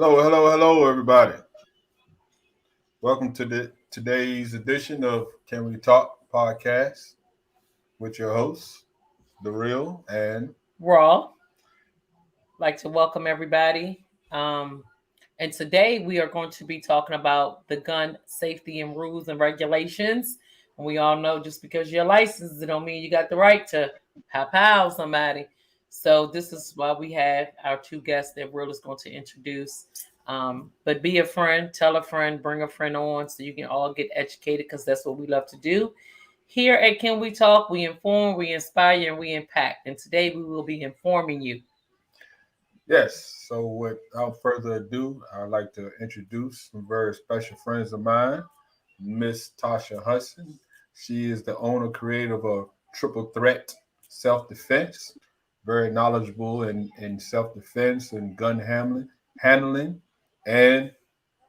Hello, hello, hello, everybody. Welcome to today's edition of Can We Talk podcast with your hosts, The Real and Raw. Like to welcome everybody. Um, and today we are going to be talking about the gun safety and rules and regulations. And we all know just because you're licensed, it don't mean you got the right to pow somebody. So this is why we have our two guests that Real is going to introduce. But be a friend, tell a friend, bring a friend on so you can all get educated because that's what we love to do. Here at Can We Talk, we inform, we inspire, and we impact. And today we will be informing you. yes. So without further ado, I'd like to introduce some very special friends of mine, Miss Tasha Hudson. She is the owner creator of Triple Threat Self Defense, very knowledgeable in self defense and gun handling, and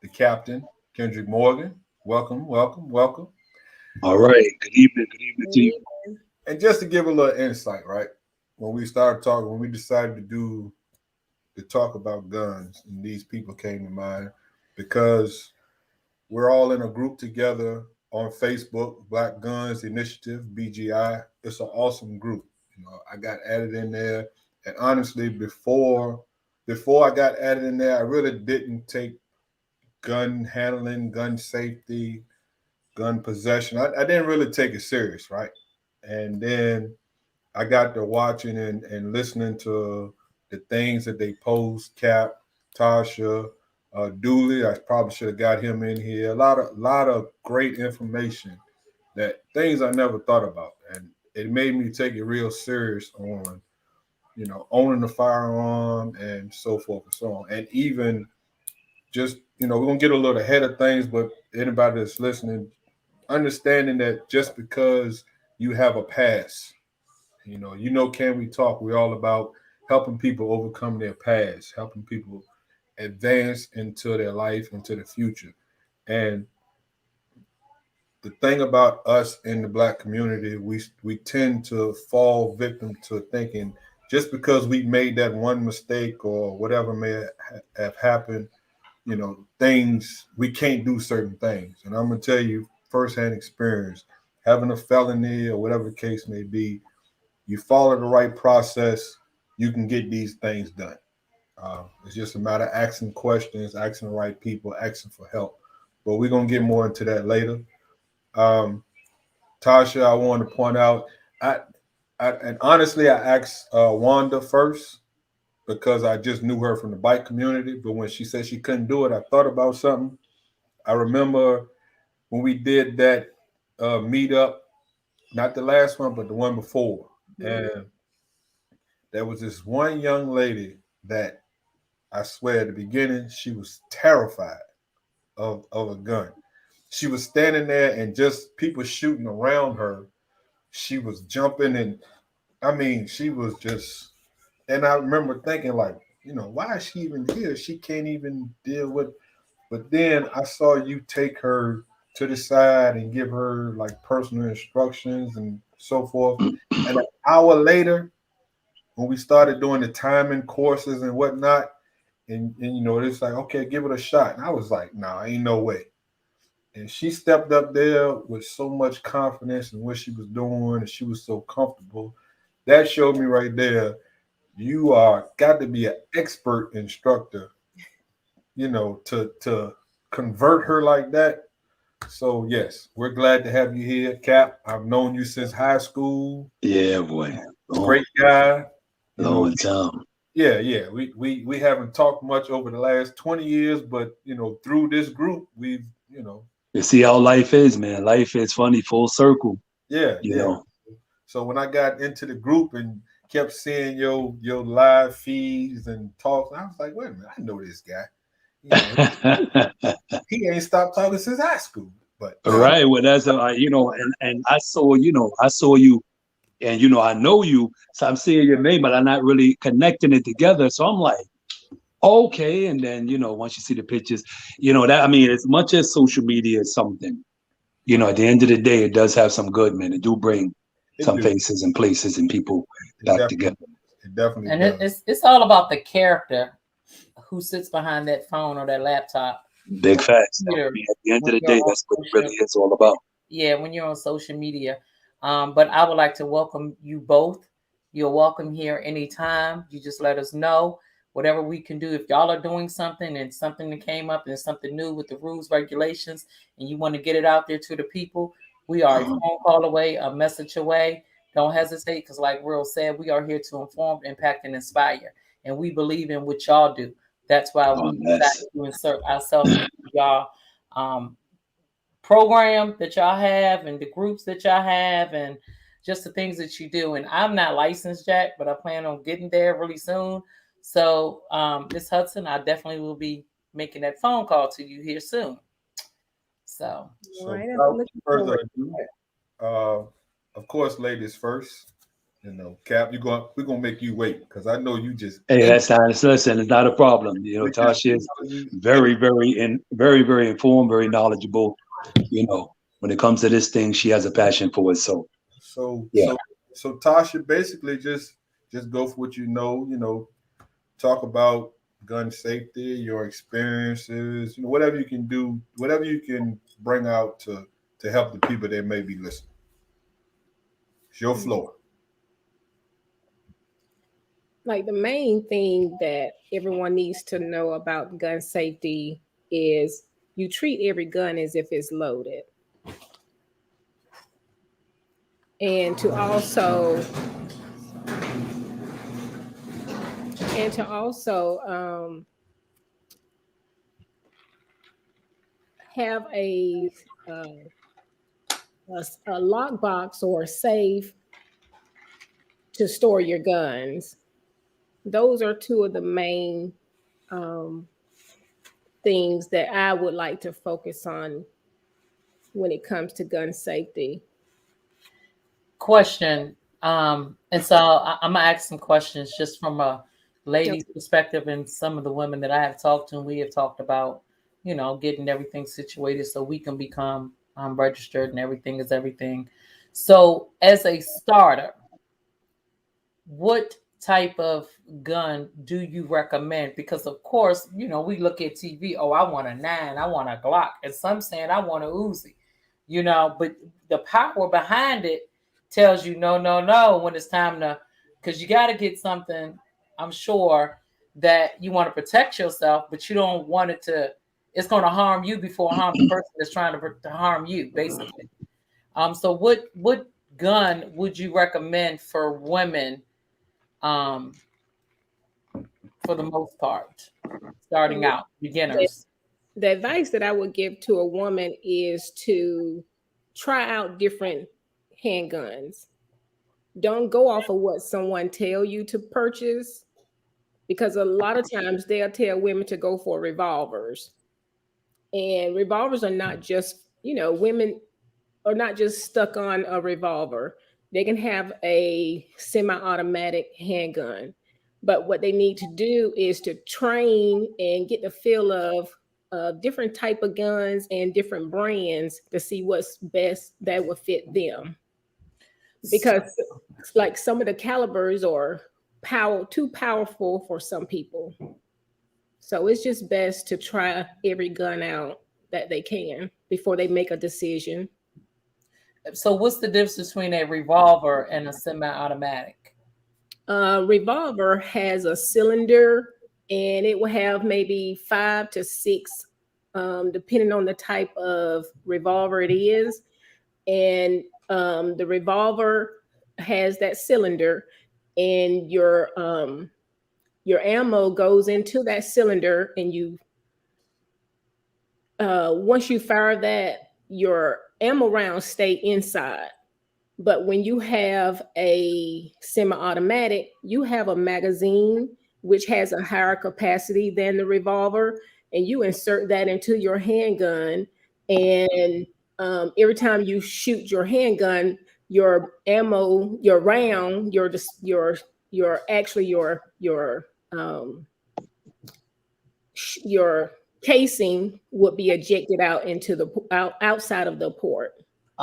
the captain, Kendrick Morgan. Welcome, welcome, welcome. All right. Good evening. Good evening to you. And just to give a little insight, right? When we decided to talk about guns, and these people came to mind because we're all in a group together on Facebook, Black Guns Initiative, BGI. It's an awesome group. I got added in there, and honestly, before I got added in there, I really didn't take gun handling, gun safety, gun possession. I didn't really take it serious, right? And then I got to watching and listening to the things that they post, Cap, Tasha, Dooley. I probably should have got him in here. A lot of great information, that things I never thought about. And it made me take it real serious on, owning the firearm and so forth and so on. And even just, we're gonna get a little ahead of things, but anybody that's listening, understanding that just because you have a past, can we talk? We're all about helping people overcome their past, helping people advance into their life, into the future. And the thing about us in the Black community, we tend to fall victim to thinking just because we made that one mistake or whatever may have happened, things, we can't do certain things. And I'm gonna tell you firsthand experience, having a felony or whatever the case may be, you follow the right process, you can get these things done. It's just a matter of asking questions, asking the right people, asking for help. But we're gonna get more into that later. Um, Tasha, I want to point out, I, and honestly, I asked Wanda first because I just knew her from the bike community. But when she said she couldn't do it, I thought about something. I remember when we did that meetup, not the last one, but the one before. And there was this one young lady that I swear at the beginning, she was terrified of a gun. She was standing there and just people shooting around her. She was jumping, and I mean, she was just, and I remember thinking, like, why is she even here? She can't even deal with. But then I saw you take her to the side and give her like personal instructions and so forth. And an hour later, when we started doing the timing courses and whatnot, and it's like, okay, give it a shot. And I was like, nah, ain't no way. And she stepped up there with so much confidence in what she was doing, and she was so comfortable. That showed me right there, you are got to be an expert instructor, to convert her like that. So yes, we're glad to have you here, Cap. I've known you since high school. Yeah, boy. Great guy. Long time. Yeah. We haven't talked much over the last 20 years, but through this group, we've. You see how life is, man. Life is funny, full circle. Yeah. You know. So when I got into the group and kept seeing your live feeds and talks, I was like, wait a minute, I know this guy. He ain't stopped talking since high school. But right. Well, that's and I saw you, and I know you, so I'm seeing your name, but I'm not really connecting it together. So I'm like, okay. And then once you see the pictures, that, I mean, as much as social media is something, at the end of the day, it does have some good, man. It do bring some faces and places and people back together. It definitely and does. it's all about the character who sits behind that phone or that laptop. Big facts. I Computer mean, at the end when of the you're day, on that's what it social- really is all about. Yeah, when you're on social media. But I would like to welcome you both. You're welcome here anytime. You just let us know whatever we can do. If y'all are doing something and something that came up and something new with the rules, regulations, and you want to get it out there to the people, we are a phone call away, a message away. Don't hesitate, because like Will said, we are here to inform, impact, and inspire. And we believe in what y'all do. That's why we decided to insert ourselves into y'all program that y'all have and the groups that y'all have and just the things that you do. And I'm not licensed, Jack, but I plan on getting there really soon. So, Miss Hudson, I definitely will be making that phone call to you here soon. So, right, without further ado, of course, ladies first. You know, Cap, we're gonna make you wait because I know you just. Hey, that's nice. Listen, it's not a problem. You know, Tasha is very, very informed, very knowledgeable. You know, when it comes to this thing, she has a passion for it. So yeah. So Tasha, basically just go for what you know. You know, talk about gun safety, your experiences. You know, whatever you can do, whatever you can bring out to help the people that may be listening. It's your floor. Like the main thing that everyone needs to know about gun safety is you treat every gun as if it's loaded. And to also have a lockbox or a safe to store your guns. Those are two of the main things that I would like to focus on when it comes to gun safety. Question. And so I'm gonna ask some questions just from a lady's perspective and some of the women that I have talked to, and we have talked about, you know, getting everything situated so we can become registered and everything is everything. So as a starter, what type of gun do you recommend? Because of course, you know, we look at TV, oh, I want a 9, I want a Glock, and some saying I want a Uzi, you know, but the power behind it tells you no when it's time to, because you got to get something, I'm sure, that you want to protect yourself, but you don't want it to, it's going to harm you before harm the person that's trying to harm you, basically. So what gun would you recommend for women, for the most part, starting out, beginners? The advice that I would give to a woman is to try out different handguns. Don't go off of what someone tell you to purchase, because a lot of times they'll tell women to go for revolvers. And revolvers are not just, you know, women are not just stuck on a revolver. They can have a semi-automatic handgun. But what they need to do is to train and get the feel of different type of guns and different brands to see what's best that would fit them. Because like some of the calibers are too powerful for some people. So it's just best to try every gun out that they can before they make a decision. So what's the difference between a revolver and a semi-automatic? Revolver has a cylinder, and it will have maybe 5 to 6, depending on the type of revolver it is. And the revolver has that cylinder, and your ammo goes into that cylinder, and you once you fire that, your ammo rounds stay inside. But when you have a semi-automatic, you have a magazine which has a higher capacity than the revolver, and you insert that into your handgun. And every time you shoot your handgun, your ammo, your round, your casing would be ejected out into the outside of the port.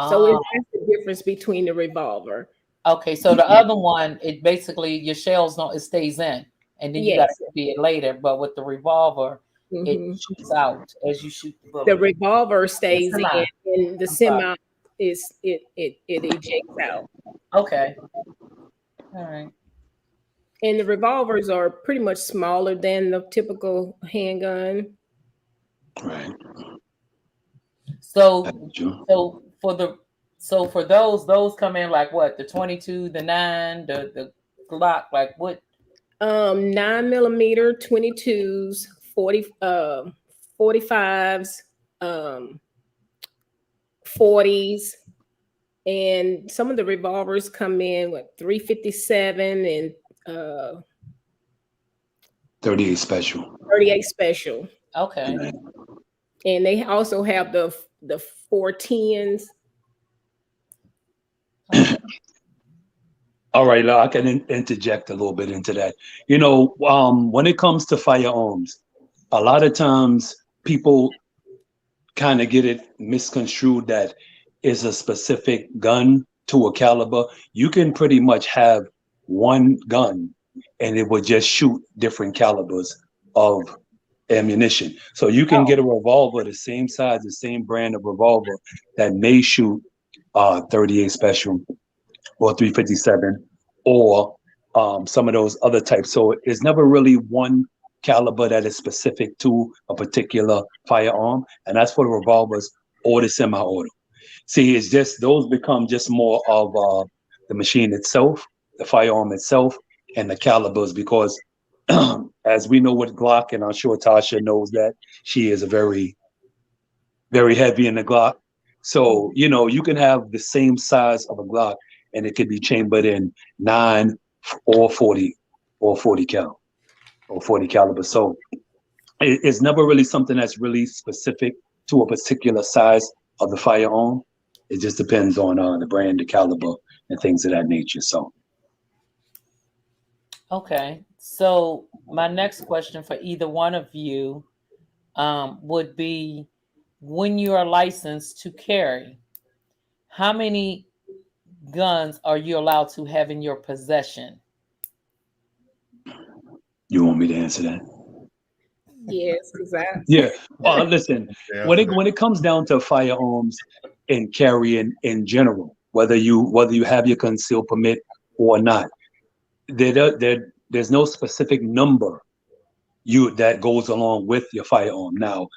So that's the difference between the revolver. Okay, so the other one, it basically your shells don't, it stays in. and then you got Yes. to empty it later. But with the revolver, it Hmm. shoots out as you shoot the The bullet. revolver stays Semi. in, and the I'm sorry. semi it ejects out. Okay. All right. And the revolvers are pretty much smaller than the typical handgun. Right. So That's true. so for the so for those come in like what, the 22, the 9, the Glock, like what? 9 millimeter, 22s, 45s, 40s, and some of the revolvers come in with 357 and 38 special. 38 special. Okay. Right. And they also have the 410s. Okay. All right, I can interject a little bit into that. When it comes to firearms, a lot of times people kind of get it misconstrued that is a specific gun to a caliber. You can pretty much have one gun and it would just shoot different calibers of ammunition. So you can get a revolver the same size, the same brand of revolver that may shoot 38 special or 357 or some of those other types. So it's never really one caliber that is specific to a particular firearm, and that's for the revolvers or the semi-auto. See, it's just those become just more of the machine itself, the firearm itself, and the calibers because as we know with Glock, and I'm sure Tasha knows that she is a very, very heavy in the Glock. So, you can have the same size of a Glock and it could be chambered in 9 or 40 or 40 cal or 40 caliber. So it's never really something that's really specific to a particular size of the firearm. It just depends on the brand, the caliber, and things of that nature. So. Okay. So my next question for either one of you would be, when you are licensed to carry, how many guns are you allowed to have in your possession? You want me to answer that? Yes, because Yeah. Well, listen, Yeah, when it comes down to firearms and carrying in general, whether you have your concealed permit or not, there's no specific number that goes along with your firearm. Now,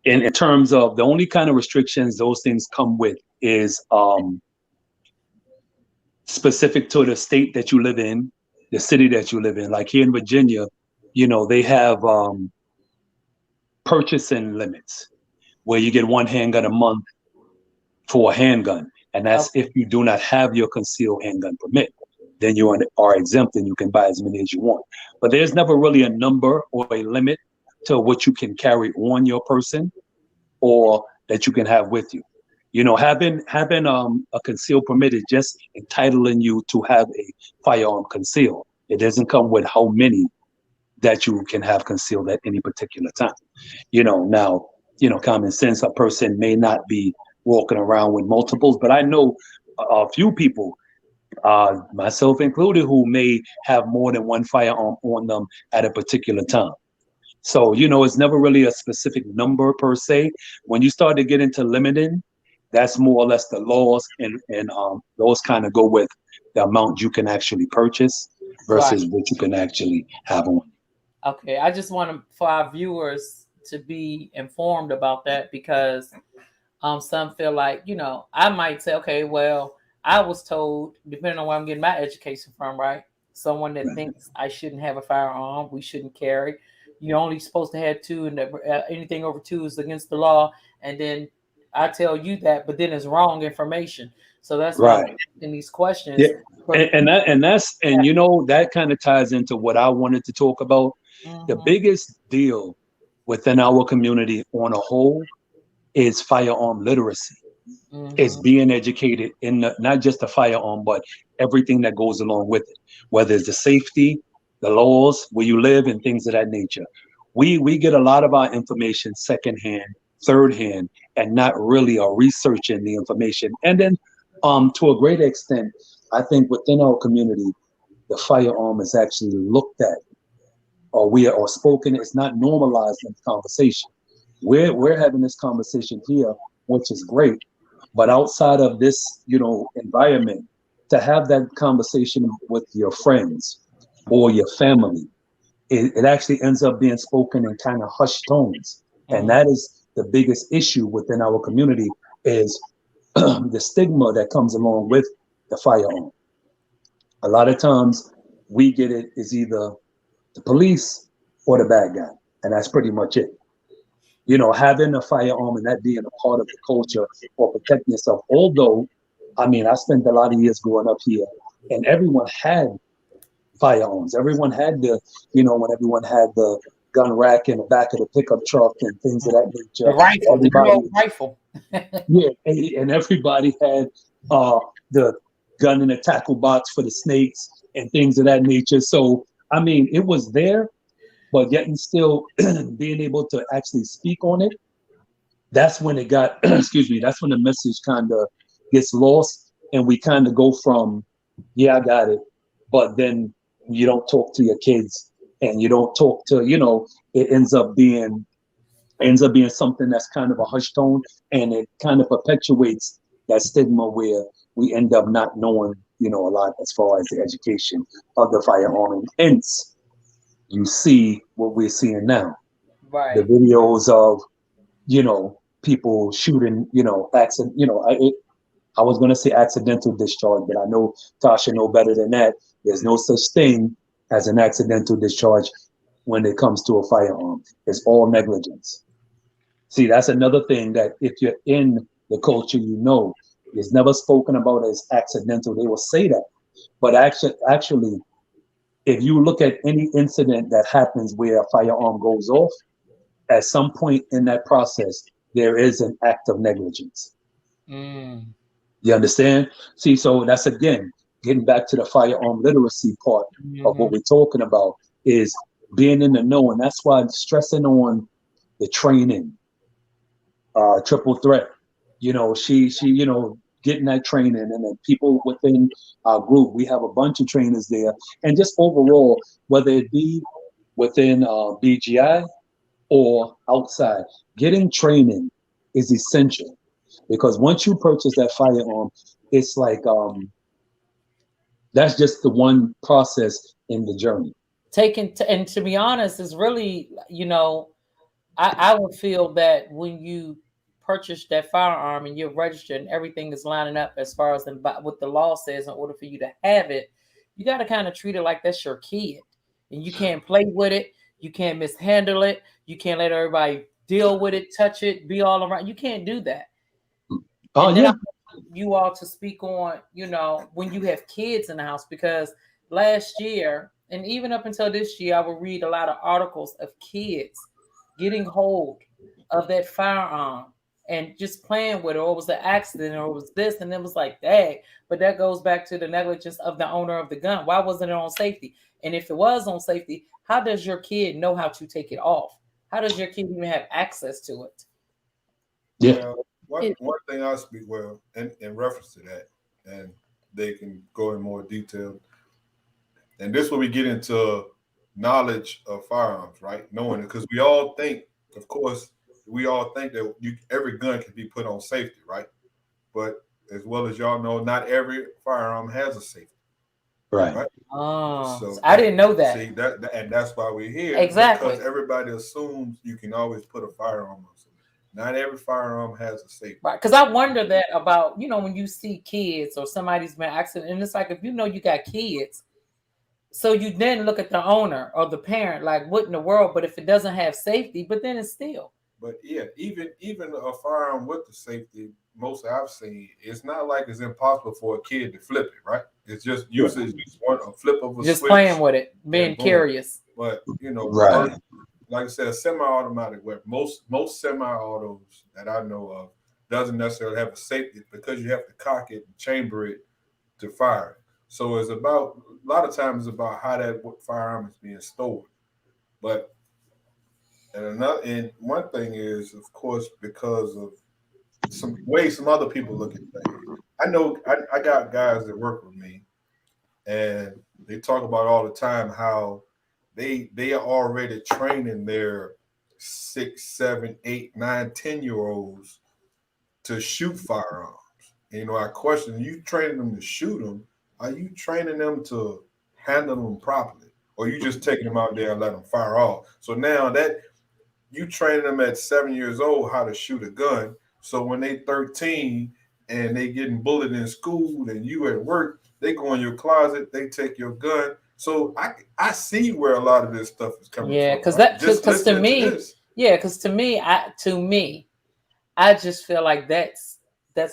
in terms of the only kind of restrictions those things come with is specific to the state that you live in, the city that you live in. Like here in Virginia, they have purchasing limits where you get one handgun a month for a handgun. And that's if you do not have your concealed handgun permit. Then you are exempt and you can buy as many as you want. But there's never really a number or a limit to what you can carry on your person or that you can have with you. Having a concealed permit is just entitling you to have a firearm concealed. It doesn't come with how many that you can have concealed at any particular time. Now, common sense, a person may not be walking around with multiples, but I know a few people, myself included, who may have more than one firearm on them at a particular time. So, it's never really a specific number per se. When you start to get into limiting, that's more or less the laws, and those kind of go with the amount you can actually purchase versus what you can actually have on. Okay, I just want for our viewers to be informed about that because some feel like, I might say, okay, well, I was told, depending on where I'm getting my education from, right? Someone that thinks I shouldn't have a firearm, we shouldn't carry. You're only supposed to have 2, and anything over 2 is against the law. And then I tell you that, but then it's wrong information. So that's why I'm asking these questions. Yeah. And that kind of ties into what I wanted to talk about. Mm-hmm. The biggest deal within our community on a whole is firearm literacy. Mm-hmm. It's being educated in not just the firearm, but everything that goes along with it, whether it's the safety, the laws, where you live, and things of that nature. We get a lot of our information secondhand, thirdhand, and not really are researching the information. And then to a great extent, I think within our community, the firearm is actually looked at or spoken. It's not normalized in conversation. We're having this conversation here, which is great. But outside of this, environment, to have that conversation with your friends or your family, it actually ends up being spoken in kind of hushed tones. And that is the biggest issue within our community is the stigma that comes along with the firearm. A lot of times we get it is either the police or the bad guy. And that's pretty much it. Having a firearm and that being a part of the culture or protecting yourself. Although, I spent a lot of years growing up here and everyone had firearms. Everyone had when everyone had the gun rack in the back of the pickup truck and things of that nature. The rifle, the good old rifle. Yeah, and everybody had the gun in the tackle box for the snakes and things of that nature. So, it was there, but yet and still being able to actually speak on it, that's when it got, excuse me, that's when the message kind of gets lost and we kind of go from, yeah, I got it, but then you don't talk to your kids and you don't talk to, it ends up being something that's kind of a hushed tone, and it kind of perpetuates that stigma where we end up not knowing, a lot as far as the education of the firearm. And hence, you see what we're seeing now. Right. The videos of, people shooting, accident, I was going to say accidental discharge, but I know Tasha know better than that. There's no such thing as an accidental discharge when it comes to a firearm. It's all negligence. See, that's another thing that if you're in the culture, it's never spoken about as accidental. They will say that. But actually, if you look at any incident that happens where a firearm goes off, at some point in that process, there is an act of negligence. You understand? See, so that's, again, getting back to the firearm literacy part of what we're talking about is being in the know. And that's why I'm stressing on the training, triple threat. She getting that training, and then people within our group, we have a bunch of trainers there. And just overall, whether it be within BGI or outside, getting training is essential. Because once you purchase that firearm, it's like that's just the one process in the journey. And to be honest, is really, I would feel that when you purchase that firearm and you're registered and everything is lining up as far as what the law says, in order for you to have it, you got to kind of treat it like that's your kid, and you can't play with it, you can't mishandle it, you can't let everybody deal with it, touch it, be all around. You can't do that. Oh, and then yeah. I want you all to speak on, when you have kids in the house, because last year and even up until this year, I would read a lot of articles of kids getting hold of that firearm and just playing with it, or it was an accident, or it was this, and it was like, dang. But that goes back to the negligence of the owner of the gun. Why wasn't it on safety? And if it was on safety, how does your kid know how to take it off? How does your kid even have access to it? Yeah. Well, one thing I speak in reference to that, and they can go in more detail. And this will we get into knowledge of firearms, right? Knowing it, because we all think, of course, that every gun can be put on safety, right? But as well as y'all know, not every firearm has a safety. Right. Oh, so I didn't know that. See that, and that's why we're here. Exactly. Because everybody assumes you can always put a firearm on something. Not every firearm has a safety. Right. Because I wonder that about, when you see kids or somebody's been accident, and it's like, if you got kids, so you then look at the owner or the parent, like, what in the world? But if it doesn't have safety, but then it's still. But yeah, even a firearm with the safety, most I've seen, it's not like it's impossible for a kid to flip it, right? It's just usually a flip of a just switch, playing with it, being curious. But right. Like I said, a semi-automatic weapon. Most semi-autos that I know of doesn't necessarily have a safety, because you have to cock it and chamber it to fire it. So it's about, a lot of times, about how that firearm is being stored. But and one thing is, of course, because of some ways some other people look at things. I know I got guys that work with me, and they talk about all the time how they are already training their 6, 7, 8, 9, 10-year-olds to shoot firearms. And, you know, I question, you training them to shoot them, are you training them to handle them properly? Or you just taking them out there and let them fire off? So now that you training them at 7 years old how to shoot a gun, so when they 13 and they getting bullied in school and you at work, they go in your closet, they take your gun. So I see where a lot of this stuff is coming from. Yeah, because right? because to me, I just feel like that's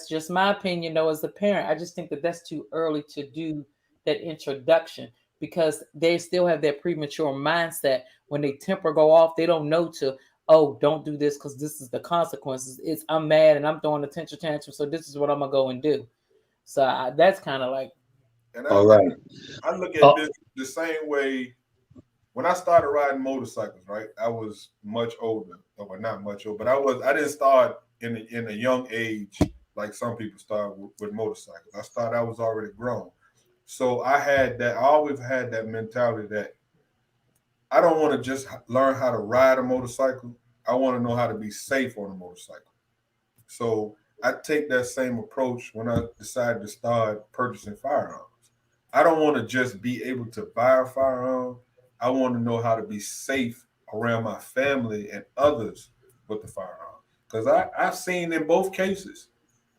just my opinion though as a parent. I just think that that's too early to do that introduction because they still have that premature mindset. When they temper go off, they don't know to, oh, don't do this because this is the consequences. It's I'm mad and I'm throwing a temper tantrum, so this is what I'm gonna go and do. So that's kind of like. And All right. I look at this the same way. When I started riding motorcycles, right, I was much older. Well, not much older, but I didn't start in a young age like some people start with motorcycles. I was already grown. So I always had that mentality that I don't want to just learn how to ride a motorcycle. I want to know how to be safe on a motorcycle. So I take that same approach when I decided to start purchasing firearms. I don't want to just be able to buy a firearm. I want to know how to be safe around my family and others with the firearm. Because I've seen in both cases,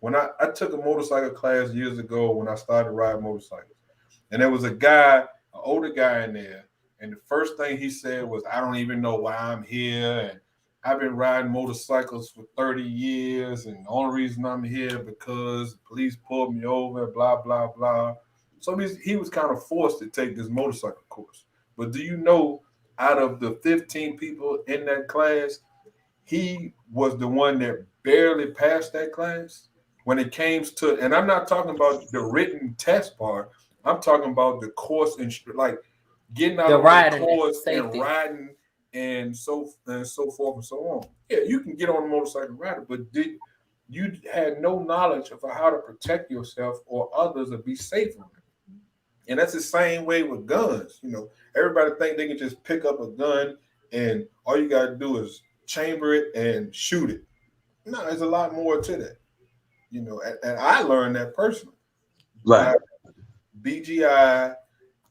when I took a motorcycle class years ago when I started riding motorcycles, and there was an older guy in there, and the first thing he said was, I don't even know why I'm here, and I've been riding motorcycles for 30 years, and the only reason I'm here because the police pulled me over, blah, blah, blah. So he was kind of forced to take this motorcycle course. But do you know, out of the 15 people in that class, he was the one that barely passed that class when it came to, and I'm not talking about the written test part, I'm talking about the course and like getting out of the course and riding and so forth and so on. Yeah, you can get on a motorcycle and ride it, but you had no knowledge of how to protect yourself or others or be safe on it. And that's the same way with guns. You know, everybody think they can just pick up a gun and all you got to do is chamber it and shoot it. No, there's a lot more to that. You know, and I learned that personally. Right. BGI,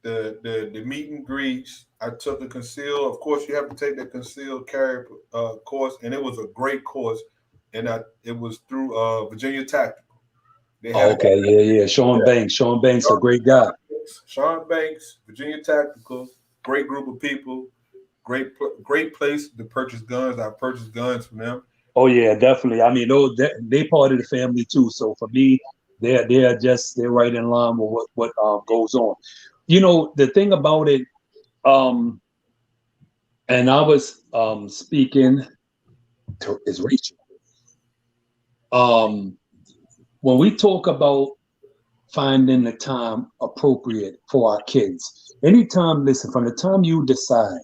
the meet and greets. I took a concealed. Of course, you have to take the concealed carry course, and it was a great course. And it was through Virginia Tactical. Yeah. Sean Banks, a great guy. Sean Banks, Virginia Tactical, great group of people, great place to purchase guns. I purchased guns from them. Oh yeah, definitely. I mean, they part of the family too. So for me, they're right in line with what goes on. You know, the thing about it, and I was speaking to is Rachel. When we talk about finding the time appropriate for our kids, listen, from the time you decide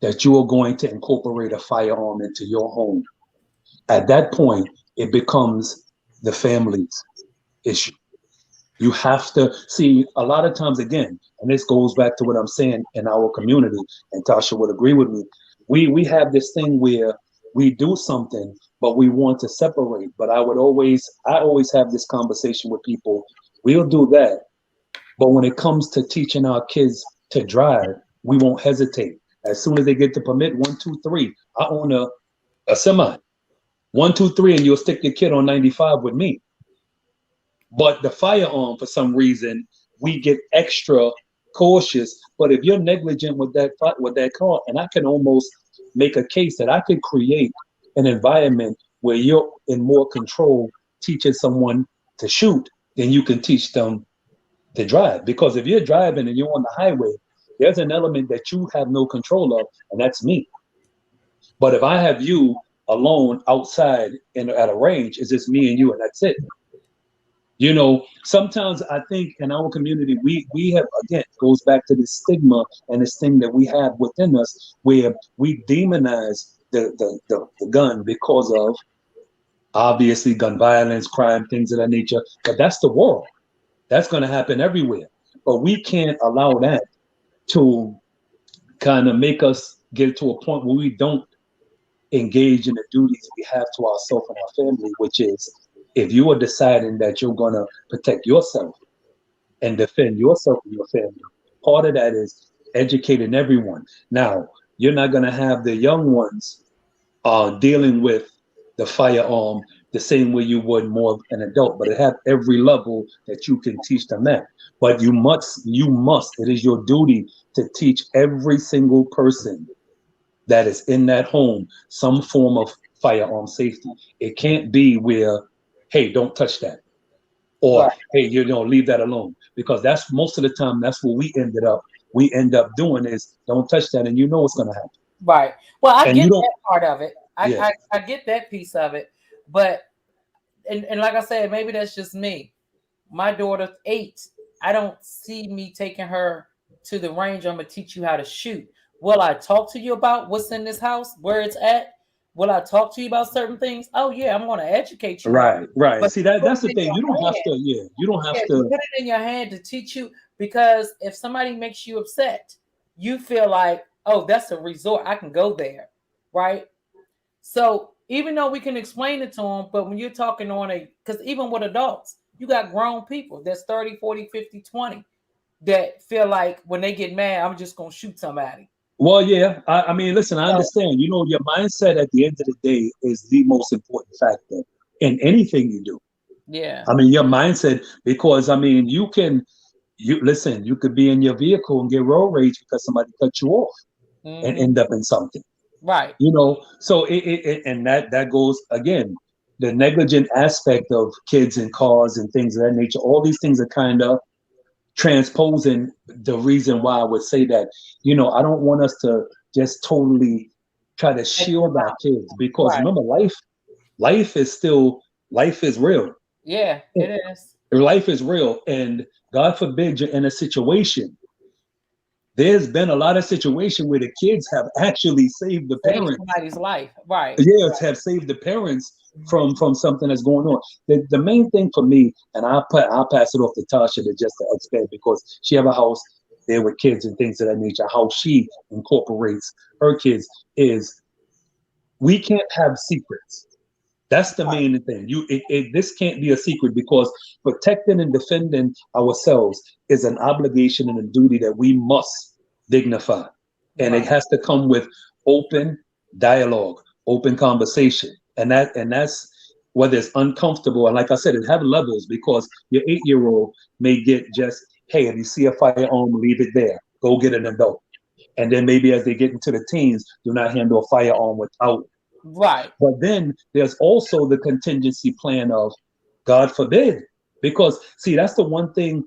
that you are going to incorporate a firearm into your home, at that point, it becomes the family's issue. You have to see a lot of times, again, and this goes back to what I'm saying in our community, and Tasha would agree with me. We have this thing where we do something, but we want to separate. But I always have this conversation with people. We'll do that. But when it comes to teaching our kids to drive, we won't hesitate. As soon as they get the permit, 1, 2, 3, I own a semi. 1, 2, 3, and you'll stick your kid on 95 with me. But the firearm, for some reason, we get extra cautious. But if you're negligent with that car, and I can almost make a case that I could create an environment where you're in more control, teaching someone to shoot, than you can teach them to drive. Because if you're driving and you're on the highway, there's an element that you have no control of, and that's me. But if I have you alone outside at a range, it's just me and you, and that's it. You know, sometimes I think in our community, we have, again, goes back to this stigma and this thing that we have within us where we demonize the gun because of obviously gun violence, crime, things of that nature. But that's the world. That's going to happen everywhere. But we can't allow that to kind of make us get to a point where we don't engage in the duties we have to ourselves and our family, which is if you are deciding that you're going to protect yourself and defend yourself and your family, part of that is educating everyone. Now, you're not going to have the young ones dealing with the firearm the same way you would more of an adult, but it have every level that you can teach them at. But you must, it is your duty to teach every single person that is in that home some form of firearm safety. It can't be where, hey, don't touch that. Or, Right. hey, leave that alone. Because that's most of the time, that's what we end up doing is don't touch that. And you know what's going to happen. Right. Well, I And get you don't, that part of it. yeah. I get that piece of it. But, and like I said, maybe that's just me. My daughter's 8. I don't see me taking her to the range. I'm going to teach you how to shoot. Will I talk to you about what's in this house, where it's at? Will I talk to you about certain things? Oh, yeah, I'm going to educate you. Right. But See, that's the put it in thing. your You don't have hand. to, you don't have to. Put it in your hand to teach you, because if somebody makes you upset, you feel like, oh, that's a resort. I can go there, right? So even though we can explain it to them, but when you're talking because even with adults, you got grown people that's 30, 40, 50, 20 that feel like when they get mad, I'm just going to shoot somebody. Well, yeah. I mean, listen, I understand. Your mindset at the end of the day is the most important factor in anything you do. Yeah. I mean, your mindset, because I mean, you could be in your vehicle and get road rage because somebody cut you off and end up in something. Right. So and that goes again, the negligent aspect of kids and cars and things of that nature. All these things are kind of transposing the reason why I would say that, I don't want us to just totally try to shield our kids, because remember, life is real. Yeah, it is. Life is real. And God forbid you're in a situation. There's been a lot of situations where the kids have actually saved the parents. Somebody's life. Right. Yes, have saved the parents from something that's going on. The main thing for me, and I'll pass it off to Tasha to just to expand, because she have a house there with kids and things of that nature. How she incorporates her kids is, we can't have secrets. That's the main thing. This can't be a secret, because protecting and defending ourselves is an obligation and a duty that we must dignify. And it has to come with open dialogue, open conversation. And that's whether it's uncomfortable. And like I said, it have levels, because your 8-year-old may get just, hey, if you see a firearm, leave it there. Go get an adult. And then maybe as they get into the teens, do not handle a firearm without. Right. But then there's also the contingency plan of, God forbid, because see, that's the one thing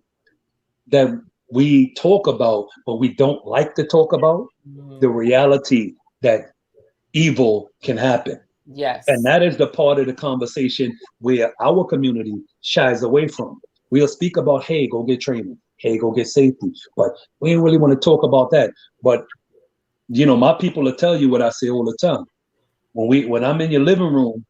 that we talk about, but we don't like to talk about, the reality that evil can happen. Yes. And that is the part of the conversation where our community shies away from. We'll speak about, hey, go get training. Hey, go get safety. But we don't really want to talk about that. But, my people will tell you what I say all the time. When I'm in your living room,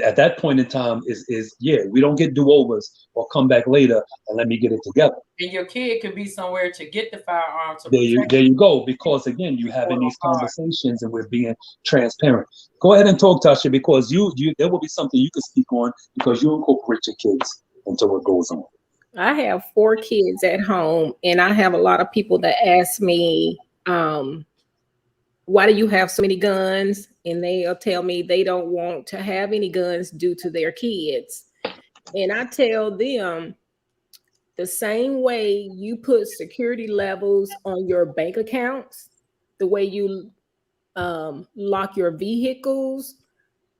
at that point in time is we don't get do-overs or come back later and let me get it together. And your kid could be somewhere to get the firearm. There you go. Because again, you having these conversations and we're being transparent. Go ahead and talk, Tasha, because there will be something you can speak on, because you incorporate your kids into what goes on. I have 4 kids at home, and I have a lot of people that ask me, why do you have so many guns? And they'll tell me they don't want to have any guns due to their kids. And I tell them, the same way you put security levels on your bank accounts, the way you lock your vehicles,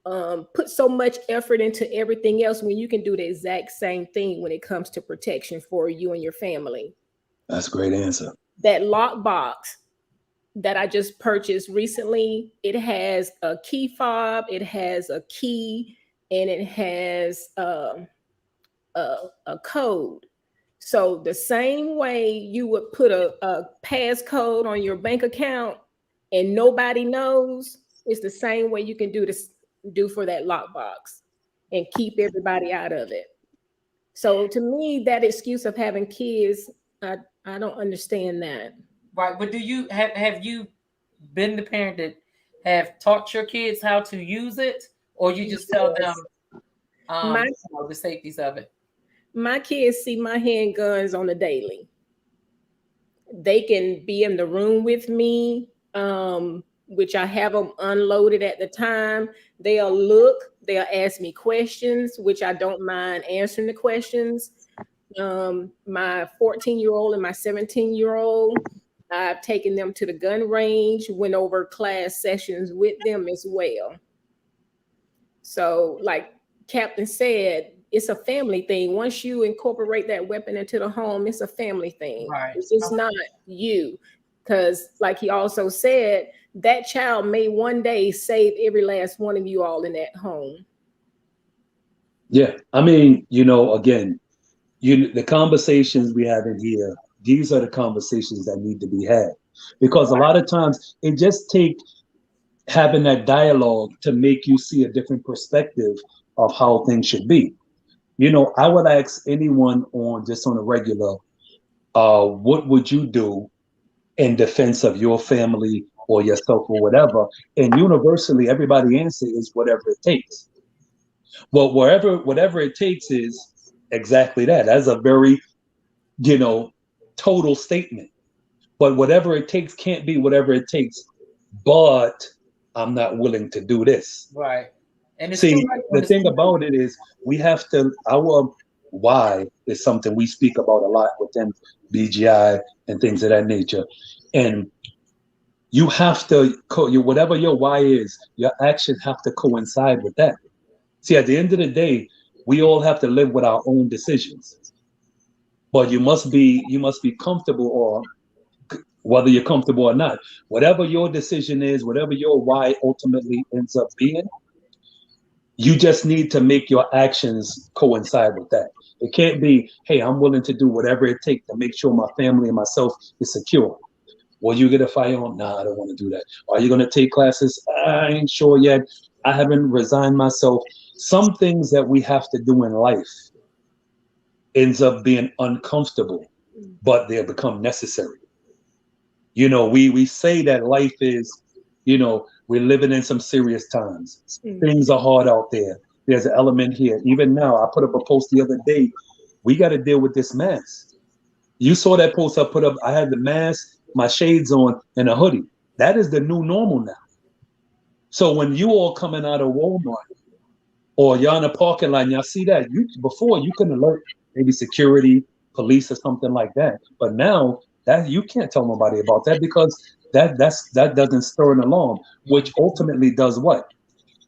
put so much effort into everything else, when you can do the exact same thing when it comes to protection for you and your family. That's a great answer. That lock box that I just purchased recently, it has a key fob, it has a key, and it has a code. So the same way you would put a passcode on your bank account and nobody knows, it's the same way you can do for that lockbox and keep everybody out of it. So to me, that excuse of having kids, I don't understand that. Right, but do you have you been the parent that have taught your kids how to use it, or you just tell them Yes. My the safeties of it? my kids see my handguns on a daily. They can be in the room with me, which I have them unloaded at the time. They'll look, they'll ask me questions, which I don't mind answering the questions. My 14-year-old and my 17-year-old, I've taken them to the gun range, went over class sessions with them as well. So, like Captain said, it's a family thing. Once you incorporate that weapon into the home, it's a family thing. Right. It's just not you. Because, like he also said, that child may one day save every last one of you all in that home. Yeah, I mean, again, the conversations we have in here, these are the conversations that need to be had, because a lot of times it just takes having that dialogue to make you see a different perspective of how things should be. I would ask anyone on a regular, what would you do in defense of your family or yourself or whatever? And universally, everybody answer is whatever it takes. Well, whatever it takes is exactly that. That's a very, you know, total statement. But whatever it takes can't be whatever it takes. But I'm not willing to do this. Right. And it's See, the thing still about it is our why is something we speak about a lot within BGI and things of that nature. And you have to, whatever your why is, your actions have to coincide with that. See, at the end of the day, we all have to live with our own decisions. But you must be comfortable, or whether you're comfortable or not, whatever your decision is, whatever your why ultimately ends up being, you just need to make your actions coincide with that. It can't be, hey, I'm willing to do whatever it takes to make sure my family and myself is secure. Will you get a firearm? Nah, I don't want to do that. Are you going to take classes? I ain't sure yet. I haven't resigned myself. Some things that we have to do in life ends up being uncomfortable, but they become necessary. We say that life is, we're living in some serious times. Things are hard out there. There's an element here. Even now, I put up a post the other day. We got to deal with this mask. You saw that post I put up. I had the mask, my shades on, and a hoodie. That is the new normal now. So when you all coming out of Walmart or you're in a parking lot, and y'all see that, before you can alert maybe security, police, or something like that. But now that you can't tell nobody about that, because that doesn't stir an alarm, which ultimately does what?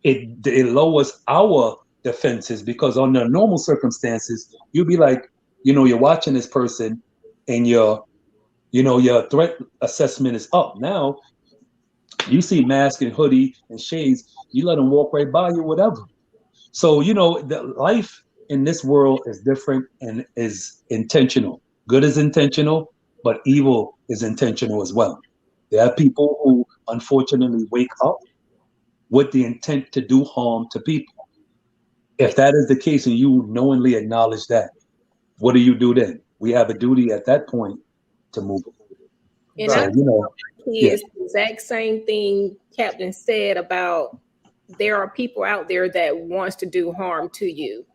It lowers our defenses, because under normal circumstances, you'd be like, you're watching this person and your threat assessment is up. Now you see mask and hoodie and shades, you let them walk right by you, whatever. So, the life in this world is different and is intentional. Good is intentional, but evil is intentional as well. There are people who unfortunately wake up with the intent to do harm to people. If that is the case and you knowingly acknowledge that, what do you do then? We have a duty at that point to move it. And So, I yeah. the exact same thing Captain said about there are people out there that wants to do harm to you.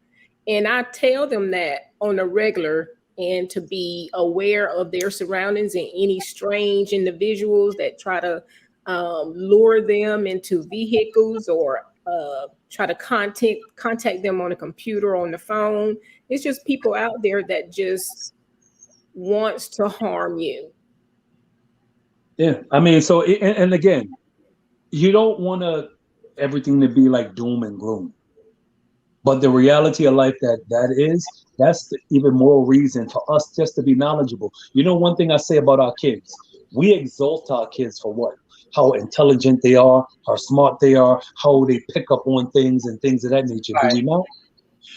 And I tell them that on a regular, and to be aware of their surroundings and any strange individuals that try to lure them into vehicles or try to contact them on a computer or on the phone. It's just people out there that just wants to harm you. Yeah. I mean, so, and again, you don't want everything to be like doom and gloom. But the reality of life that's the even more reason for us just to be knowledgeable. One thing I say about our kids, we exalt our kids for what? How intelligent they are, how smart they are, how they pick up on things and things of that nature. Right. Do we not?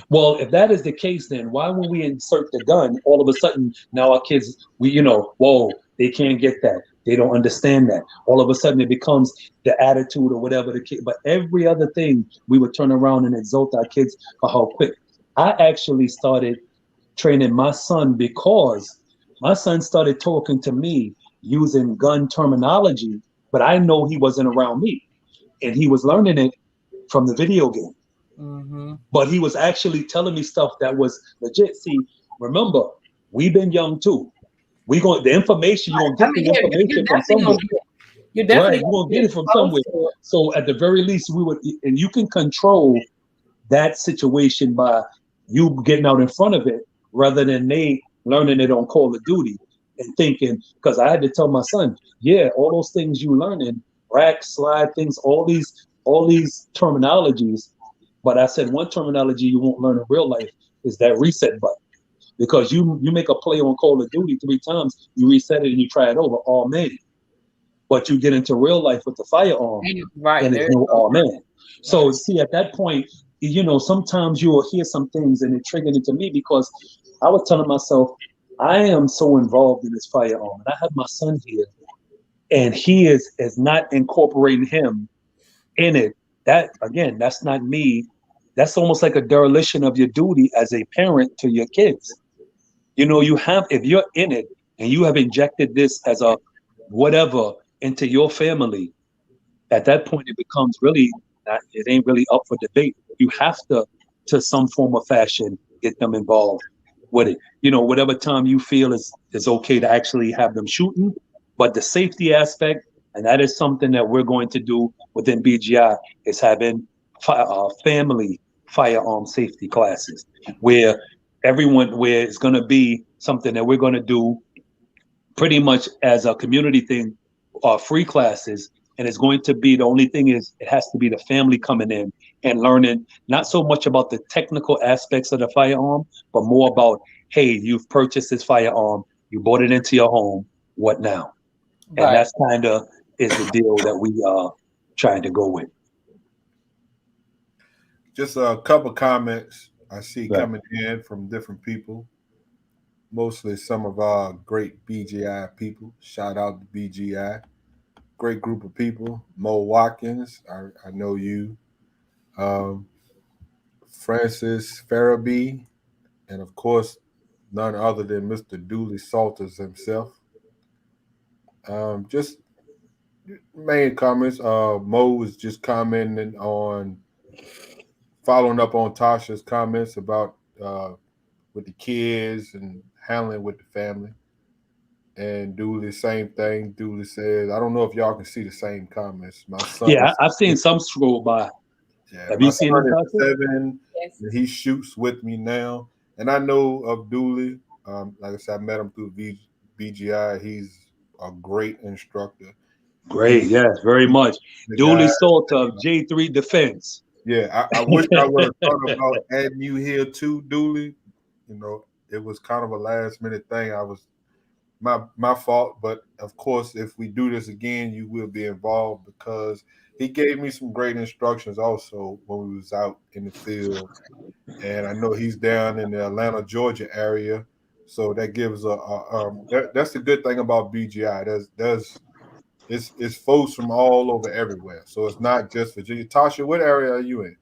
Well, if that is the case, then why when we insert the gun, all of a sudden now our kids, whoa, they can't get that. They don't understand that. All of a sudden it becomes the attitude or whatever the kid. But every other thing we would turn around and exalt our kids for how quick. I actually started training my son because my son started talking to me using gun terminology, but I know he wasn't around me, and he was learning it from the video game. Mm-hmm. But he was actually telling me stuff that was legit. See, remember, we've been young too. The information, you're gonna get the information from somewhere. You're Right, definitely you're gonna get it from somewhere. So at the very least, we would, and you can control that situation by you getting out in front of it rather than they learning it on Call of Duty and thinking, because I had to tell my son, yeah, all those things you learning, rack, slide things, all these terminologies. But I said one terminology you won't learn in real life is that reset button. Because you make a play on Call of Duty 3 times, you reset it and you try it over, all man. But you get into real life with the firearm, right, and it's no all man. So see, at that point, sometimes you will hear some things and it triggered into me because I was telling myself, I am so involved in this firearm, and I have my son here, and he is not incorporating him in it. That again, that's not me. That's almost like a dereliction of your duty as a parent to your kids. If you're in it and you have injected this as a whatever into your family, at that point it becomes really it ain't really up for debate. You have to some form of fashion, get them involved with it. Whatever time you feel is okay to actually have them shooting, but the safety aspect, and that is something that we're going to do within BGI, is having family firearm safety classes where it's going to be something that we're going to do pretty much as a community thing, free classes. And it's going to be, the only thing is it has to be the family coming in and learning not so much about the technical aspects of the firearm, but more about, hey, you've purchased this firearm, you brought it into your home, what now? Right. And that's kind of is the deal that we are trying to go with. Just a couple comments I see coming in from different people, mostly some of our great BGI people. Shout out to BGI. Great group of people. Mo Watkins, I know you. Francis Farabee, and of course, none other than Mr. Dooley Salters himself. Just main comments. Mo was just commenting on, following up on Tasha's comments about with the kids and handling with the family. And Dooley, same thing. Dooley says, I don't know if y'all can see the same comments. My son. Yeah, I've seen some scroll by. Yeah, have you seen him? 7. Yes. And he shoots with me now. And I know of Dooley. Like I said, I met him through BGI. He's a great instructor. Great, yes, very much. Dooley Salter of J3 Defense. Yeah, I wish I would have thought about adding you here too, Dooley. It was kind of a last minute thing. I was my fault, but of course, if we do this again, you will be involved because he gave me some great instructions also when we was out in the field. And I know he's down in the Atlanta, Georgia area, so that gives that's the good thing about BGI. It's folks from all over everywhere, so it's not just Virginia. Tasha, what area are you in?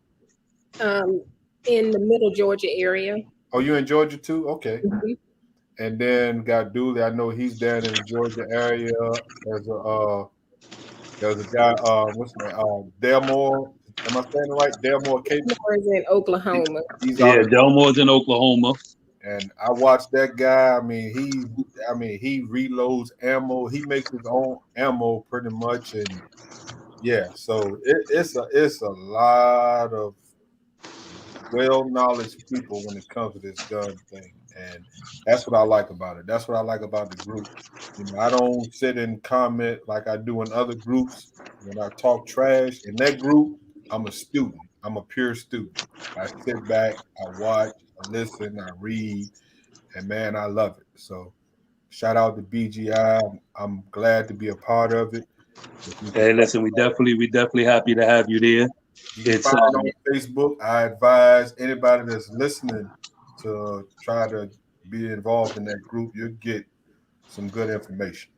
In the middle Georgia area. Oh, you in Georgia too? Okay. Mm-hmm. And then got Dooley. I know he's down in the Georgia area. There's a guy. What's his name? Delmore. Am I saying it right? Delmore Cape. Delmore is in Oklahoma. Delmore's in Oklahoma. And I watched that guy. I mean, he reloads ammo. He makes his own ammo pretty much, and yeah. So it's a lot of well-knowledge people when it comes to this gun thing, and that's what I like about it. That's what I like about the group. I don't sit and comment like I do in other groups. When I talk trash in that group, I'm a student. I'm a pure student. I sit back, I watch, I listen, I read, and man, I love it. So shout out to BGI. I'm glad to be a part of it. Hey, listen, we definitely happy to have you there. It's on Facebook. I advise anybody that's listening to try to be involved in that group. You'll get some good information.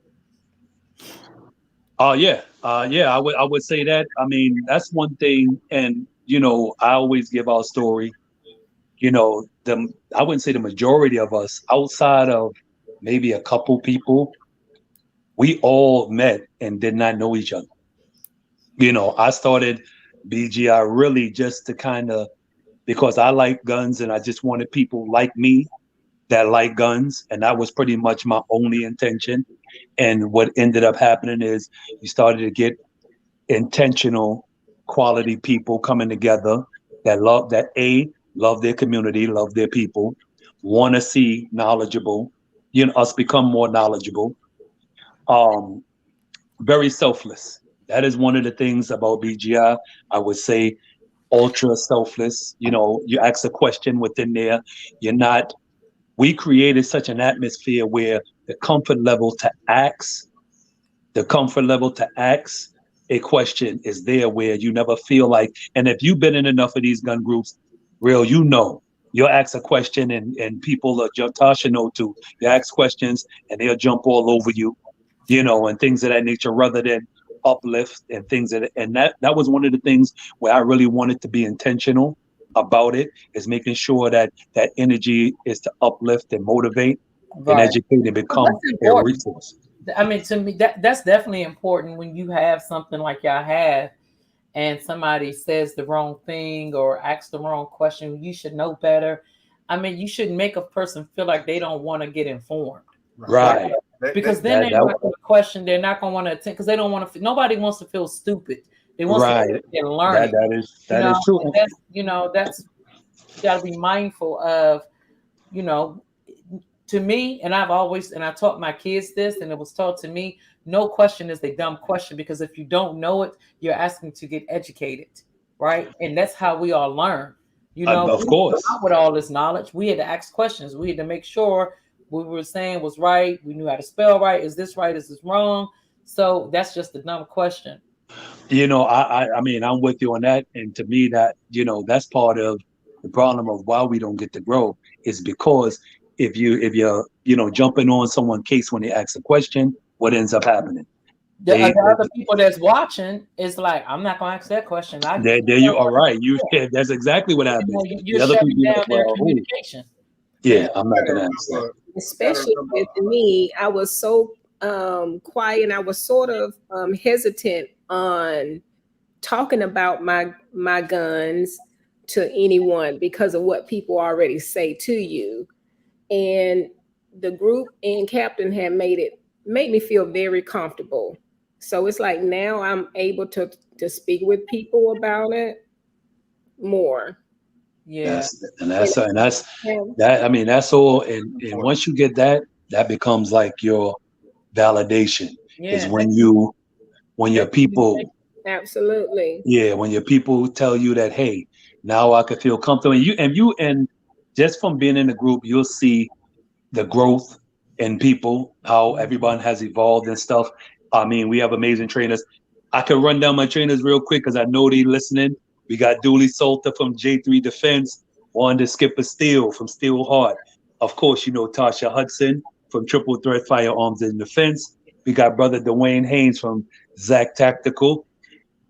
Yeah. I would say that. I mean, that's one thing, and I always give our story. I wouldn't say the majority of us, outside of maybe a couple people, we all met and did not know each other. You know, I started BGI really just to kind of, because I like guns and I just wanted people like me that like guns. And that was pretty much my only intention. And what ended up happening is you started to get intentional quality people coming together that love their community, love their people, want to see knowledgeable, you know, us become more knowledgeable. Um, Very selfless. That is one of the things about BGI. I would say ultra selfless. You know, you ask a question within there. You're not. We created such an atmosphere where the comfort level to ask, the comfort level to ask a question is there, where you never feel like. And if you've been in enough of these gun groups, real, you know, you'll ask a question and people are Tasha know too. You ask questions and they'll jump all over you, you know, and things of that nature, rather than uplift and things and that was one of the things where I really wanted to be intentional about it, is making sure that that energy is to uplift and motivate and Right. educate and Well, become that's a important. resource. I mean, to me, that's definitely important when you have something like y'all have, and somebody says the wrong thing or asks the wrong question. You should know better. I mean, you shouldn't make a person feel like they don't want to get informed, Right. because then they're not going to question. They're not going to want to attend, because they don't want to. Nobody wants to feel stupid. They want to feel like they're learning. That is true. And that's, you know, that's, you got to be mindful of, you know. To me, and I've always, and I taught my kids this, and it was taught to me, no question is a dumb question, because if you don't know it, you're asking to get educated, right? And that's how we all learn. You know, Of course. out with all this knowledge, we had to ask questions. We had to make sure what we were saying was right. We knew how to spell right. Is this right? Is this wrong? So that's just a dumb question. You know, I mean, I'm with you on that. And to me, that, you know, that's part of the problem of why we don't get to grow, is because if you're, you know, jumping on someone's case when they ask a question, what ends up happening? The other people that's watching is like, I'm not gonna ask that question. There you are, right. That's exactly what happens. You know, you're the other shutting people down like, their well, communication. Yeah, I'm not gonna ask that. Especially with me, I was so quiet, and I was sort of hesitant on talking about my guns to anyone because of what people already say to you. And the group and captain had made me feel very comfortable. So it's like now I'm able to speak with people about it more. Yeah. That's that. I mean, that's all. And once you get that, that becomes like your validation. Is when your people. Absolutely. Yeah, when your people tell you that, hey, now I can feel comfortable. And just from being in the group, you'll see the growth in people, how everyone has evolved and stuff. I mean, we have amazing trainers. I can run down my trainers real quick because I know they listening. We got Dooley Salter from J3 Defense, Wanda Skipper Steele from Steel Heart. Of course, you know Tasha Hudson from Triple Threat Firearms and Defense. We got brother Dwayne Haynes from Zach Tactical.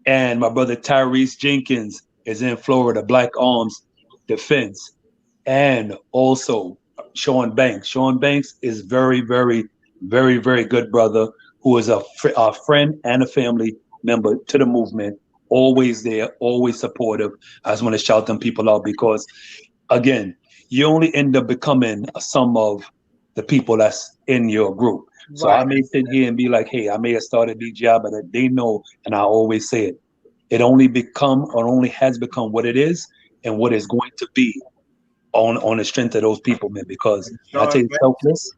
And my brother Tyrese Jenkins is in Florida, Black Arms Defense. And also Sean Banks. Sean Banks is very, very, very, very good brother who is a friend and a family member to the movement. Always there, always supportive. I just want to shout them people out because, again, you only end up becoming a sum of the people that's in your group. So I may sit here and be like, hey, I may have started BGI, but they know, and I always say it. It only has become what it is and what it's going to be on the strength of those people, man. Because I tell you, selfless.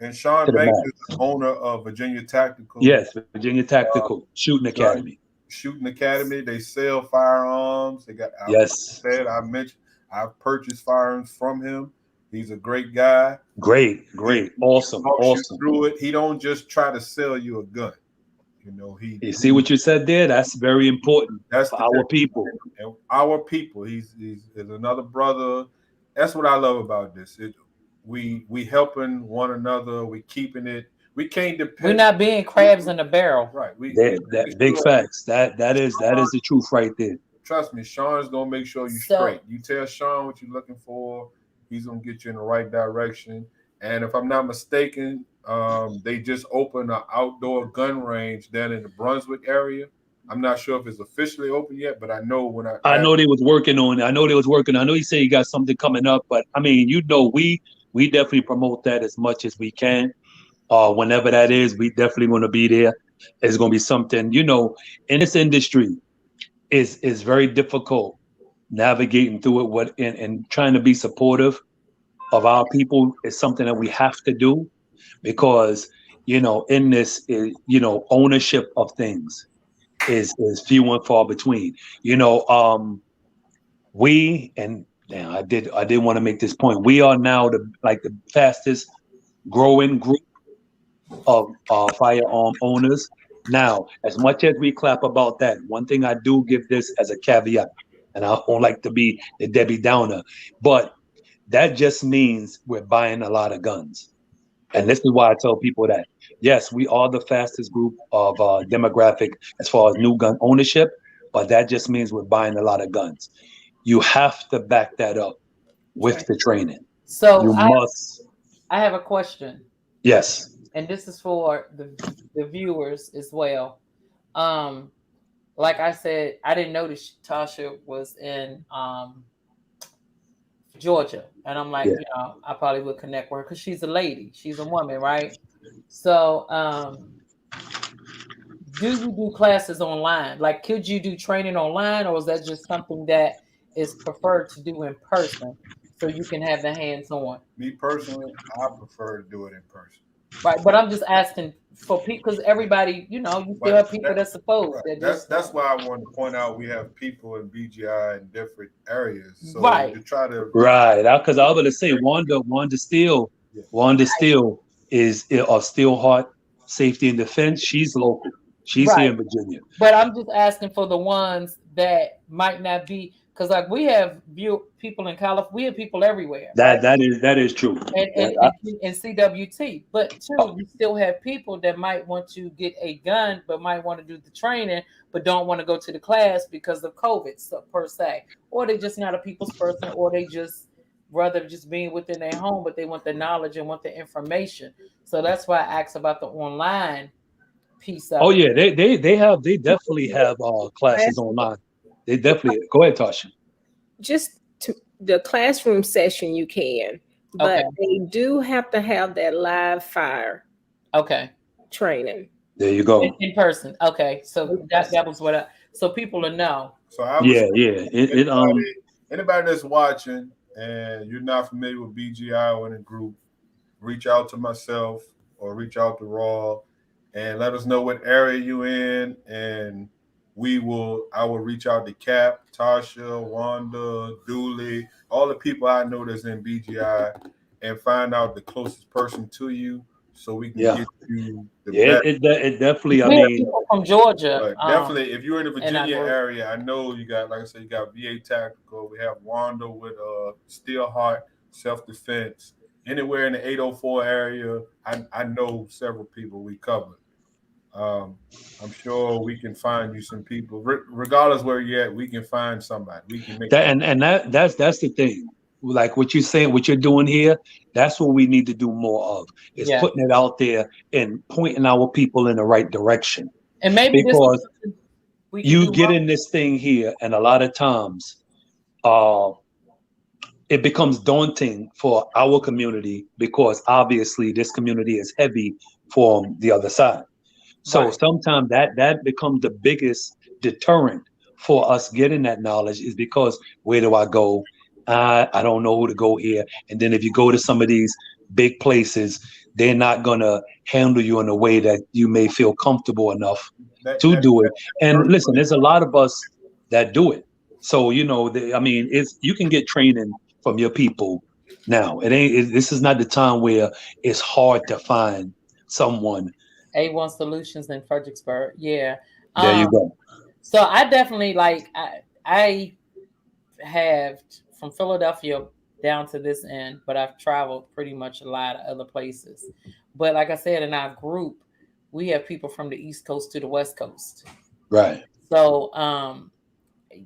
And Sean Banks is the owner of Virginia Tactical. Yes, Virginia Tactical Shooting Academy. Shooting Academy. They sell firearms. They got. I've purchased firearms from him. He's a great guy. Great, awesome. Through it, he don't just try to sell you a gun. You know, you see what you said there? That's very important. That's for our people. And our people. He's another brother. That's what I love about this. We helping one another. We keeping it. We can't depend. We're not being crabs in a barrel. Right. Big facts. That is the truth right there. Trust me, Sean's gonna make sure you're straight. You tell Sean what you're looking for, he's gonna get you in the right direction. And if I'm not mistaken, They just opened an outdoor gun range down in the Brunswick area. I'm not sure if it's officially open yet, but I know when I know they was working on it. I know you say you got something coming up, but I mean, we definitely promote that as much as we can. Whenever that is, we definitely going to be there. It's going to be something, in this industry is very difficult navigating through it. And trying to be supportive of our people is something that we have to do because, in this, ownership of things is few and far between. We and now I did want to make this point. We are now the fastest growing group of firearm owners. Now, as much as we clap about that, one thing I do give this as a caveat, and I don't like to be the Debbie Downer, but that just means we're buying a lot of guns. And this is why I tell people that, yes, we are the fastest group of demographic as far as new gun ownership, but that just means we're buying a lot of guns. You have to back that up with the training. So You must. I have a question. Yes. And this is for the viewers as well. Like I said, I didn't notice Tasha was in Georgia, and I'm like, I probably would connect with her because she's a lady, she's a woman, right? So, do you do classes online? Like, could you do training online, or is that just something that is preferred to do in person so you can have the hands-on? Me personally, I prefer to do it in person. Right, but I'm just asking for people because everybody, you still have people that's supposed. Right. That's why I wanted to point out we have people in BGI in different areas. So right. to try to because I was going to say Wanda Steele is of Steelheart Safety and Defense. She's local. She's here in Virginia. But I'm just asking for the ones that might not be, because like we have people in California, we have people everywhere. That is true. And CWT, but too, you still have people that might want to get a gun, but might want to do the training, but don't want to go to the class because of COVID, so, per se, or they just not a people's person, or they just rather just being within their home, but they want the knowledge and want the information. So that's why I asked about the online piece of it. Yeah, they definitely have classes online. They definitely go ahead, Tasha. Just to the classroom session, you can, but they do have to have that live fire. Training. There you go. In person. Okay, so that was what. So people will know. So anybody that's watching and you're not familiar with BGI or in a group, reach out to myself or reach out to Raw and let us know what area you're in, and I will reach out to Cap, Tasha, Wanda, Dooley, all the people I know that's in BGI, and find out the closest person to you so we can get you the best. It definitely, I mean, people from Georgia. Definitely, if you're in the Virginia area, I know you got, like I said, you got VA Tactical. We have Wanda with Steelheart Self-Defense. Anywhere in the 804 area, I know several people we covered. I'm sure we can find you some people, regardless where you're at. We can find somebody. We can make that, that's the thing. Like what you're saying, what you're doing here, that's what we need to do more of. Is putting it out there and pointing our people in the right direction. And maybe because you get in this thing here, and a lot of times, it becomes daunting for our community because obviously this community is heavy from the other side. So sometimes that becomes the biggest deterrent for us getting that knowledge is because where do I go? I don't know who to go here. And then if you go to some of these big places, they're not going to handle you in a way that you may feel comfortable enough to do it. And listen, there's a lot of us that do it. So, you can get training from your people now. This is not the time where it's hard to find someone. A1 Solutions in Fredericksburg. Yeah. There you go. So I definitely I have from Philadelphia down to this end, but I've traveled pretty much a lot of other places. But like I said, in our group, we have people from the East Coast to the West Coast. Right. So,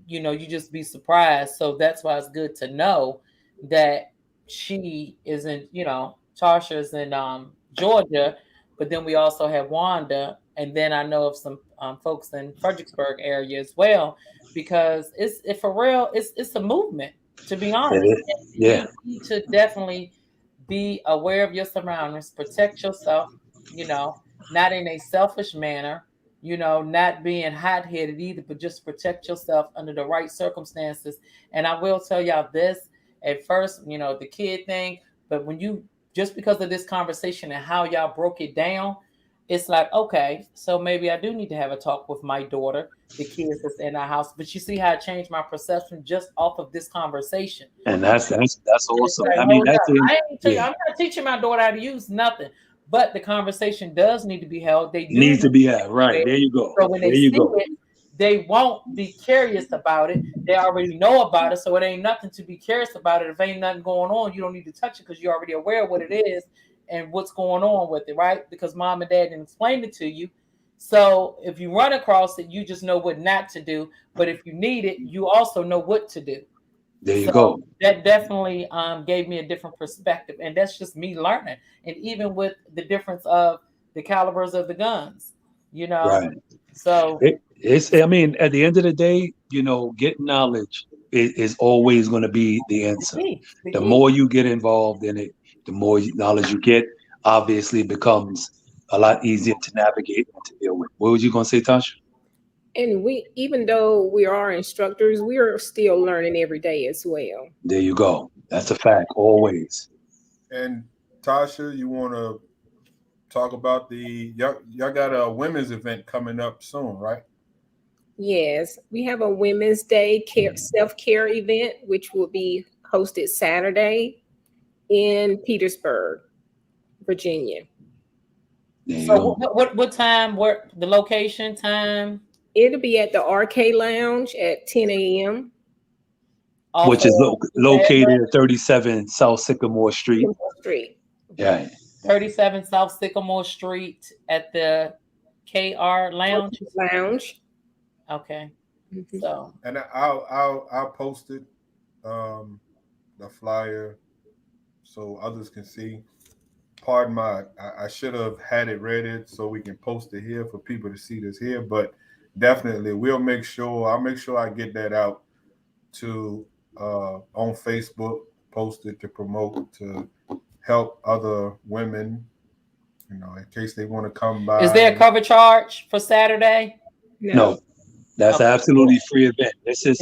you just be surprised. So that's why it's good to know that she isn't, Tasha is in Georgia, but then we also have Wanda, and then I know of some folks in Fredericksburg area as well, because it's for real. It's a movement, to be honest. Yeah. You need to definitely be aware of your surroundings, protect yourself. Not in a selfish manner. Not being hot headed either, but just protect yourself under the right circumstances. And I will tell y'all this at first, the kid thing, but when you just because of this conversation and how y'all broke it down, it's like, okay, so maybe I do need to have a talk with my daughter, the kids that's in our house. But you see how it changed my perception just off of this conversation. And that's awesome. Like, I mean, I'm not teaching my daughter how to use nothing. But the conversation does need to be held. They do needs to be had. Right. There you go. So when they see it, they won't be curious about it. They already know about it. So it ain't nothing to be curious about it. If ain't nothing going on, you don't need to touch it because you're already aware of what it is and what's going on with it, right? Because mom and dad didn't explain it to you. So if you run across it, you just know what not to do. But if you need it, you also know what to do. There you go. That definitely gave me a different perspective. And that's just me learning. And even with the difference of the calibers of the guns, Right. So I mean, at the end of the day, getting knowledge is always going to be the answer. The more you get involved in it, the more knowledge you get, obviously it becomes a lot easier to navigate and to deal with. What was you going to say, Tasha? And even though we are instructors, we are still learning every day as well. There you go. That's a fact, always. And Tasha, you want to talk about y'all got a women's event coming up soon, right? Yes, we have a Women's Day self-care event, which will be hosted Saturday in Petersburg, Virginia. So what time, where the location, time? It'll be at the RK Lounge at 10 a.m. Which is located at 37 South Sycamore Street. Yeah. 37 South Sycamore Street at the KR Lounge. Okay. Mm-hmm. So. And I'll post it, the flyer, so others can see. Pardon I should have had it ready so we can post it here for people to see this here, but definitely I'll make sure I get that out to on Facebook, post it to promote, to help other women, in case they want to come by. Is there a cover charge for Saturday? No. That's absolutely free event. This is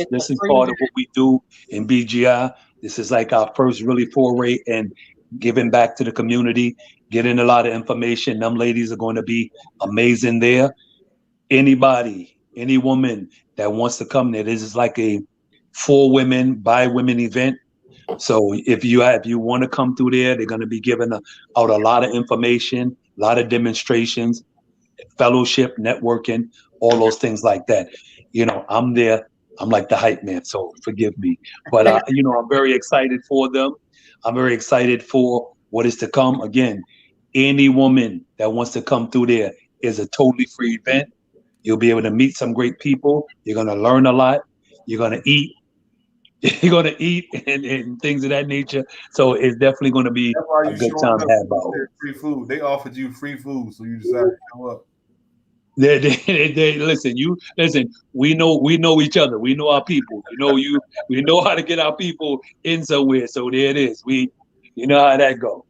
part of what we do in BGI. This is like our first really foray and giving back to the community, getting a lot of information. Them ladies are going to be amazing there. Anybody, any woman that wants to come there, this is like a for women, by women event. So if you want to come through there, they're going to be giving out a lot of information, a lot of demonstrations, fellowship, networking, all those things like that. I'm there. I'm like the hype man, so forgive me. But I'm very excited for them. I'm very excited for what is to come. Again, any woman that wants to come through there is a totally free event. You'll be able to meet some great people. You're going to learn a lot. You're going to eat. You're going to eat and things of that nature. So it's definitely going to be a good time to have about free food. They offered you free food, so you decided to come up. They listen. We know each other. We know our people. We know how to get our people in somewhere. So there it is. You know how that go.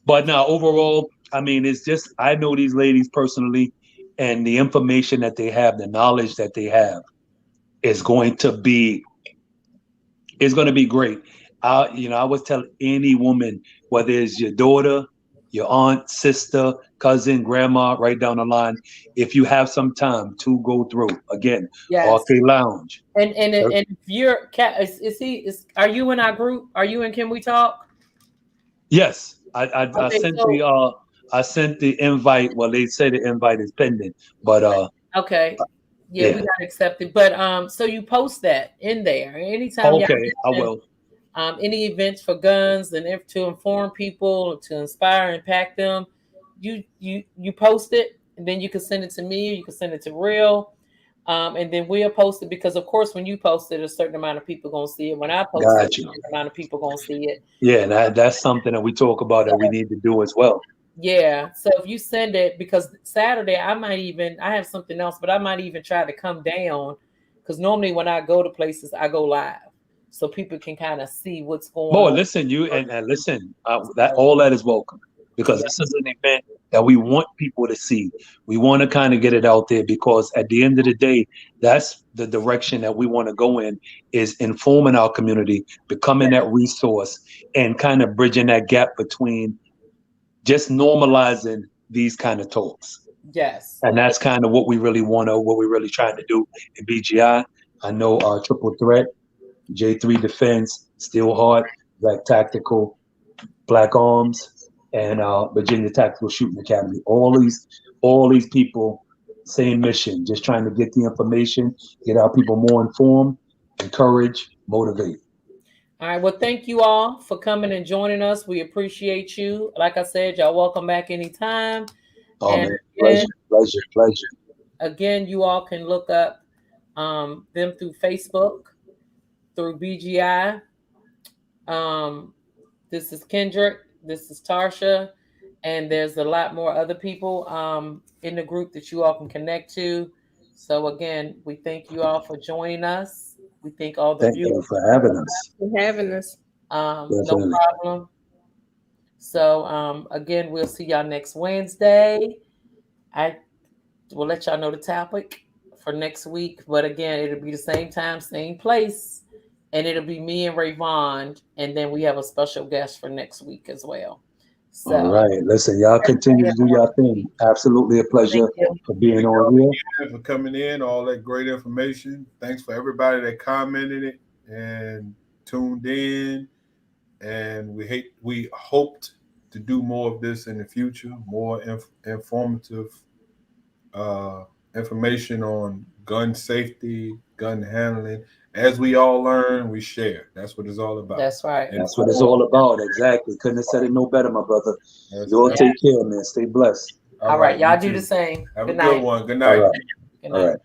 But now overall, I mean, it's just I know these ladies personally, and the information that they have, the knowledge that they have, is going to be great. I would tell any woman, whether it's your daughter, your aunt, sister, cousin, grandma, right down the line, if you have some time to go through, again, RK Lounge. And if you're are you in our group? Are you in Can We Talk? Yes. I sent the invite. Well, they say the invite is pending, but okay. Yeah, we got accepted. But so you post that in there anytime. Okay, I will. Any events for guns and to inform people, to inspire, impact them, you post it, and then you can send it to me, or you can send it to Real, and then we'll post it, because of course when you post it, a certain amount of people gonna see it. When I post it, a certain amount of people gonna see it. Yeah, that's something that we talk about that we need to do as well. Yeah. So if you send it, because Saturday I have something else, but I might even try to come down, because normally when I go to places, I go live, so people can kind of see what's going Boy, on. listen, and listen, that all that is welcome, because this is an event that we want people to see. We want to kind of get it out there, because at the end of the day, that's the direction that we want to go in, is informing our community, becoming that resource, and kind of bridging that gap between just normalizing these kind of talks. Yes. And that's kind of what we really what we're really trying to do in BGI. I know our triple threat, J3 Defense, Steelheart, Black Tactical, Black Arms, and Virginia Tactical Shooting Academy. All these people, same mission, just trying to get the information, get our people more informed, encourage, motivate. All right. Well, thank you all for coming and joining us. We appreciate you. Like I said, y'all welcome back anytime. Oh, And man, pleasure. again, you all can look up them through Facebook, through BGI. This is Kendrick. This is Tarsha. And there's a lot more other people in the group that you all can connect to. So again, we thank you all for joining us. We thank all the viewers you for having us. No problem. So again, we'll see y'all next Wednesday. I will let y'all know the topic for next week. But again, it'll be the same time, same place. And it'll be me and Rayvon. And then we have a special guest for next week as well. So, all right. Listen, y'all continue to do your thing. Absolutely a pleasure for being on here. For coming in, all that great information. Thanks for everybody that commented it and tuned in. And we hoped to do more of this in the future, more informative information on gun safety, gun handling. As we all learn, we share. That's what it's all about. That's right. And that's what it's all about. Exactly. Couldn't have said it no better, my brother. You all take care, man. Stay blessed. All right. Y'all do the same. Have a good one. Good night. All right. Good night. All right.